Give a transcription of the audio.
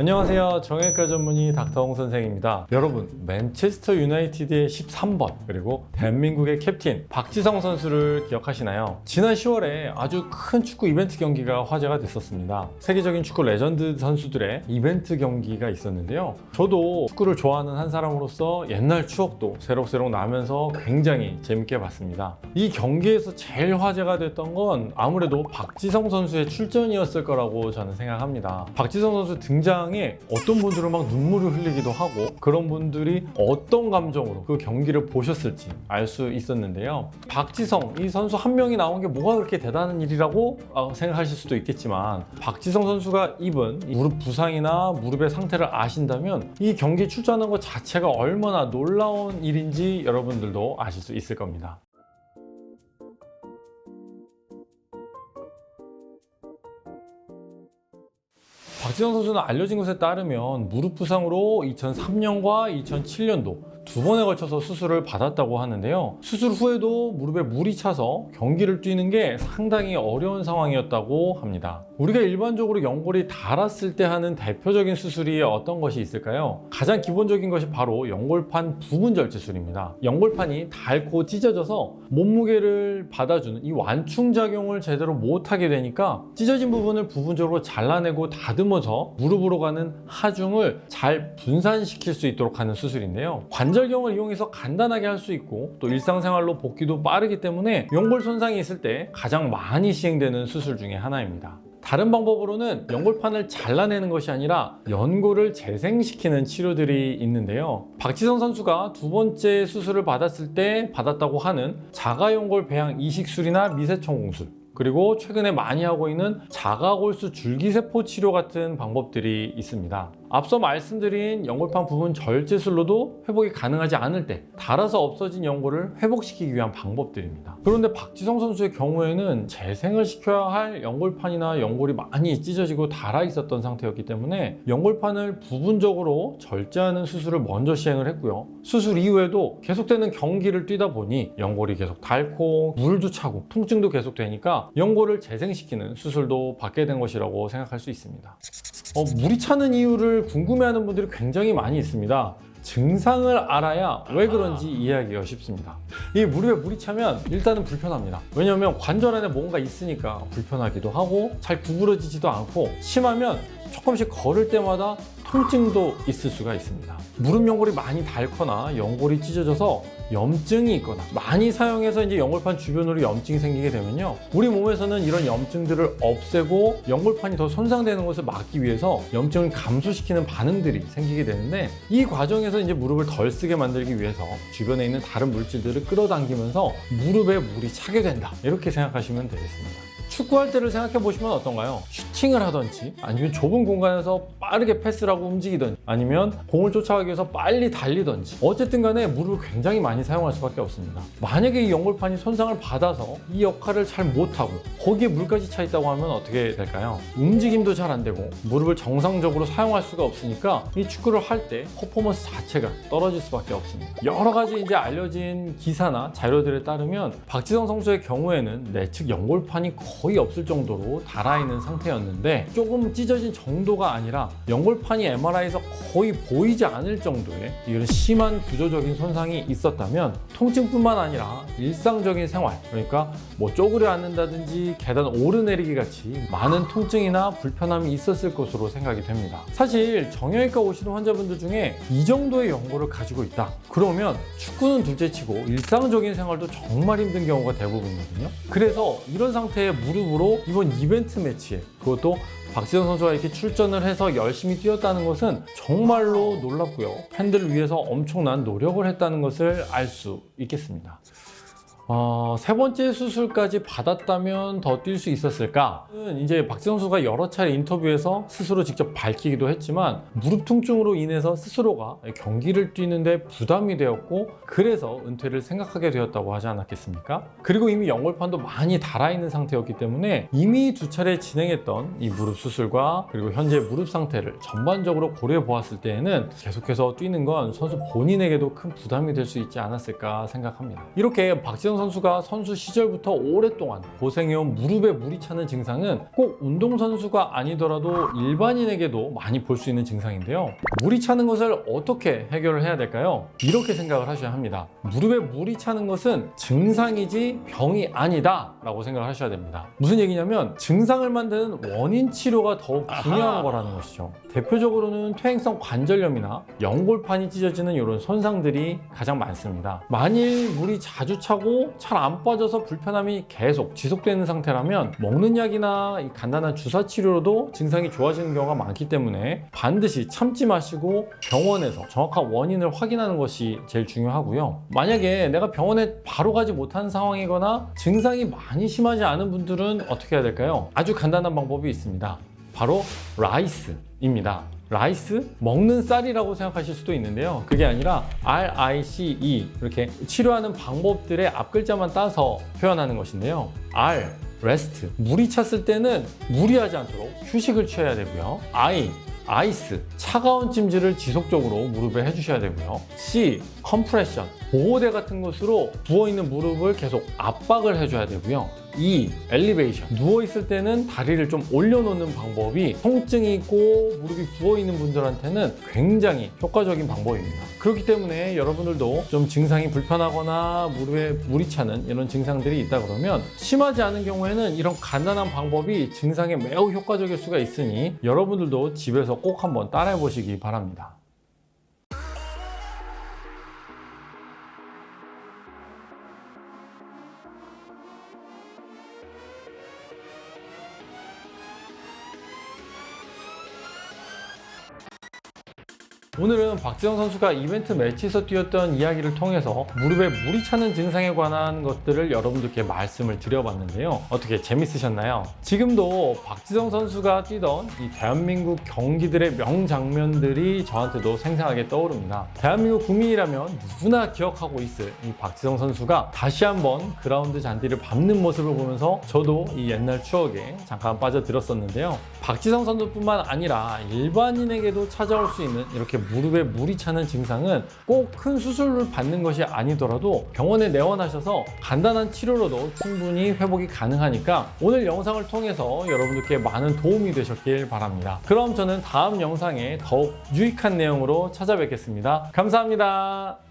안녕하세요. 정형외과 전문의 닥터홍 선생입니다. 여러분, 맨체스터 유나이티드의 13번 그리고 대한민국의 캡틴 박지성 선수를 기억하시나요? 지난 10월에 아주 큰 축구 이벤트 경기가 화제가 됐었습니다. 세계적인 축구 레전드 선수들의 이벤트 경기가 있었는데요. 저도 축구를 좋아하는 한 사람으로서 옛날 추억도 새록새록 나면서 굉장히 재밌게 봤습니다. 이 경기에서 제일 화제가 됐던 건 아무래도 박지성 선수의 출전이었을 거라고 저는 생각합니다. 박지성 선수 등장에 어떤 분들은 막 눈물을 흘리기도 하고, 그런 분들이 어떤 감정으로 그 경기를 보셨을지 알 수 있었는데요. 박지성, 이 선수 한 명이 나온 게 뭐가 그렇게 대단한 일이라고 생각하실 수도 있겠지만, 박지성 선수가 입은 무릎 부상이나 무릎의 상태를 아신다면 이 경기에 출전하는 것 자체가 얼마나 놀라운 일인지 여러분들도 아실 수 있을 겁니다. 박지성 선수는 알려진 것에 따르면 무릎 부상으로 2003년과 2007년도 두 번에 걸쳐서 수술을 받았다고 하는데요. 수술 후에도 무릎에 물이 차서 경기를 뛰는 게 상당히 어려운 상황이었다고 합니다. 우리가 일반적으로 연골이 닳았을 때 하는 대표적인 수술이 어떤 것이 있을까요? 가장 기본적인 것이 바로 연골판 부분 절제술입니다. 연골판이 닳고 찢어져서 몸무게를 받아주는 이 완충작용을 제대로 못하게 되니까 찢어진 부분을 부분적으로 잘라내고 다듬어서 무릎으로 가는 하중을 잘 분산시킬 수 있도록 하는 수술인데요. 관절경을 이용해서 간단하게 할 수 있고, 또 일상생활로 복귀도 빠르기 때문에 연골 손상이 있을 때 가장 많이 시행되는 수술 중에 하나입니다. 다른 방법으로는 연골판을 잘라내는 것이 아니라 연골을 재생시키는 치료들이 있는데요. 박지성 선수가 두 번째 수술을 받았을 때 받았다고 하는 자가연골 배양 이식술이나 미세천공술, 그리고 최근에 많이 하고 있는 자가골수 줄기세포 치료 같은 방법들이 있습니다. 앞서 말씀드린 연골판 부분 절제술로도 회복이 가능하지 않을 때 닳아서 없어진 연골을 회복시키기 위한 방법들입니다. 그런데 박지성 선수의 경우에는 재생을 시켜야 할 연골판이나 연골이 많이 찢어지고 닳아 있었던 상태였기 때문에 연골판을 부분적으로 절제하는 수술을 먼저 시행을 했고요. 수술 이후에도 계속되는 경기를 뛰다 보니 연골이 계속 닳고 물도 차고 통증도 계속되니까 연골을 재생시키는 수술도 받게 된 것이라고 생각할 수 있습니다. 물이 차는 이유를 궁금해하는 분들이 굉장히 많이 있습니다. 증상을 알아야 왜 그런지 이해하기가 쉽습니다. 이 무릎에 물이 차면 일단은 불편합니다. 왜냐하면 관절 안에 뭔가 있으니까 불편하기도 하고, 잘 구부러지지도 않고, 심하면 조금씩 걸을 때마다 통증도 있을 수가 있습니다. 무릎 연골이 많이 닳거나 연골이 찢어져서 염증이 있거나 많이 사용해서 이제 연골판 주변으로 염증이 생기게 되면요, 우리 몸에서는 이런 염증들을 없애고 연골판이 더 손상되는 것을 막기 위해서 염증을 감소시키는 반응들이 생기게 되는데, 이 과정에서 이제 무릎을 덜 쓰게 만들기 위해서 주변에 있는 다른 물질들을 끌어당기면서 무릎에 물이 차게 된다, 이렇게 생각하시면 되겠습니다. 축구할 때를 생각해 보시면 어떤가요? 슈팅을 하던지, 아니면 좁은 공간에서 빠르게 패스를 하고 움직이던지, 아니면 공을 쫓아가기 위해서 빨리 달리던지, 어쨌든 간에 무릎을 굉장히 많이 사용할 수밖에 없습니다. 만약에 이 연골판이 손상을 받아서 이 역할을 잘 못하고 거기에 물까지 차 있다고 하면 어떻게 될까요? 움직임도 잘 안 되고 무릎을 정상적으로 사용할 수가 없으니까 이 축구를 할 때 퍼포먼스 자체가 떨어질 수밖에 없습니다. 여러 가지 이제 알려진 기사나 자료들에 따르면 박지성 선수의 경우에는 내측 연골판이 거의 없을 정도로 닳아있는 상태였는데, 조금 찢어진 정도가 아니라 연골판이 MRI에서 거의 보이지 않을 정도의 이런 심한 구조적인 손상이 있었다면, 통증뿐만 아니라 일상적인 생활, 그러니까 뭐 쪼그려 앉는다든지 계단 오르내리기 같이 많은 통증이나 불편함이 있었을 것으로 생각이 됩니다. 사실 정형외과 오시는 환자분들 중에 이 정도의 연골을 가지고 있다, 그러면 축구는 둘째치고 일상적인 생활도 정말 힘든 경우가 대부분이거든요. 그래서 이런 상태의 무릎으로 이번 이벤트 매치에, 그것도 박지성 선수가 이렇게 출전을 해서 열심히 뛰었다는 것은 정말로 놀랍고요, 팬들을 위해서 엄청난 노력을 했다는 것을 알 수 있겠습니다. 세 번째 수술까지 받았다면 더 뛸 수 있었을까? 이제 박지성 선수가 여러 차례 인터뷰에서 스스로 직접 밝히기도 했지만, 무릎 통증으로 인해서 스스로가 경기를 뛰는데 부담이 되었고, 그래서 은퇴를 생각하게 되었다고 하지 않았겠습니까? 그리고 이미 연골판도 많이 닳아있는 상태였기 때문에 이미 두 차례 진행했던 이 무릎 수술과 그리고 현재 무릎 상태를 전반적으로 고려해 보았을 때에는 계속해서 뛰는 건 선수 본인에게도 큰 부담이 될 수 있지 않았을까 생각합니다. 이렇게 박지성 선수가 선수 시절부터 오랫동안 고생해온 무릎에 물이 차는 증상은 꼭 운동선수가 아니더라도 일반인에게도 많이 볼 수 있는 증상인데요. 물이 차는 것을 어떻게 해결을 해야 될까요? 이렇게 생각을 하셔야 합니다. 무릎에 물이 차는 것은 증상이지 병이 아니다 라고 생각을 하셔야 됩니다. 무슨 얘기냐면 증상을 만드는 원인 치료가 더욱 중요한 거라는 것이죠. 대표적으로는 퇴행성 관절염이나 연골판이 찢어지는 이런 손상들이 가장 많습니다. 만일 물이 자주 차고 잘 안 빠져서 불편함이 계속 지속되는 상태라면 먹는 약이나 이 간단한 주사 치료로도 증상이 좋아지는 경우가 많기 때문에 반드시 참지 마시고 병원에서 정확한 원인을 확인하는 것이 제일 중요하고요. 만약에 내가 병원에 바로 가지 못한 상황이거나 증상이 많이 심하지 않은 분들은 어떻게 해야 될까요? 아주 간단한 방법이 있습니다. 바로 라이스입니다. 라이스? 먹는 쌀이라고 생각하실 수도 있는데요. 그게 아니라 RICE 이렇게 치료하는 방법들의 앞글자만 따서 표현하는 것인데요. R, rest. 물이 찼을 때는 무리하지 않도록 휴식을 취해야 되고요. I, 아이스, 차가운 찜질을 지속적으로 무릎에 해주셔야 되고요. C, 컴프레션, 보호대 같은 것으로 부어있는 무릎을 계속 압박을 해줘야 되고요. E, 엘리베이션, 누워있을 때는 다리를 좀 올려놓는 방법이 통증이 있고 무릎이 부어있는 분들한테는 굉장히 효과적인 방법입니다. 그렇기 때문에 여러분들도 좀 증상이 불편하거나 무릎에 물이 차는 이런 증상들이 있다 그러면 심하지 않은 경우에는 이런 간단한 방법이 증상에 매우 효과적일 수가 있으니 여러분들도 집에서 꼭 한번 따라해 보시기 바랍니다. 오늘은 박지성 선수가 이벤트 매치에서 뛰었던 이야기를 통해서 무릎에 물이 차는 증상에 관한 것들을 여러분들께 말씀을 드려봤는데요. 어떻게 재밌으셨나요? 지금도 박지성 선수가 뛰던 이 대한민국 경기들의 명장면들이 저한테도 생생하게 떠오릅니다. 대한민국 국민이라면 누구나 기억하고 있을 이 박지성 선수가 다시 한번 그라운드 잔디를 밟는 모습을 보면서 저도 이 옛날 추억에 잠깐 빠져들었었는데요. 박지성 선수뿐만 아니라 일반인에게도 찾아올 수 있는 이렇게 무릎에 물이 차는 증상은 꼭 큰 수술을 받는 것이 아니더라도 병원에 내원하셔서 간단한 치료로도 충분히 회복이 가능하니까 오늘 영상을 통해서 여러분들께 많은 도움이 되셨길 바랍니다. 그럼 저는 다음 영상에 더욱 유익한 내용으로 찾아뵙겠습니다. 감사합니다.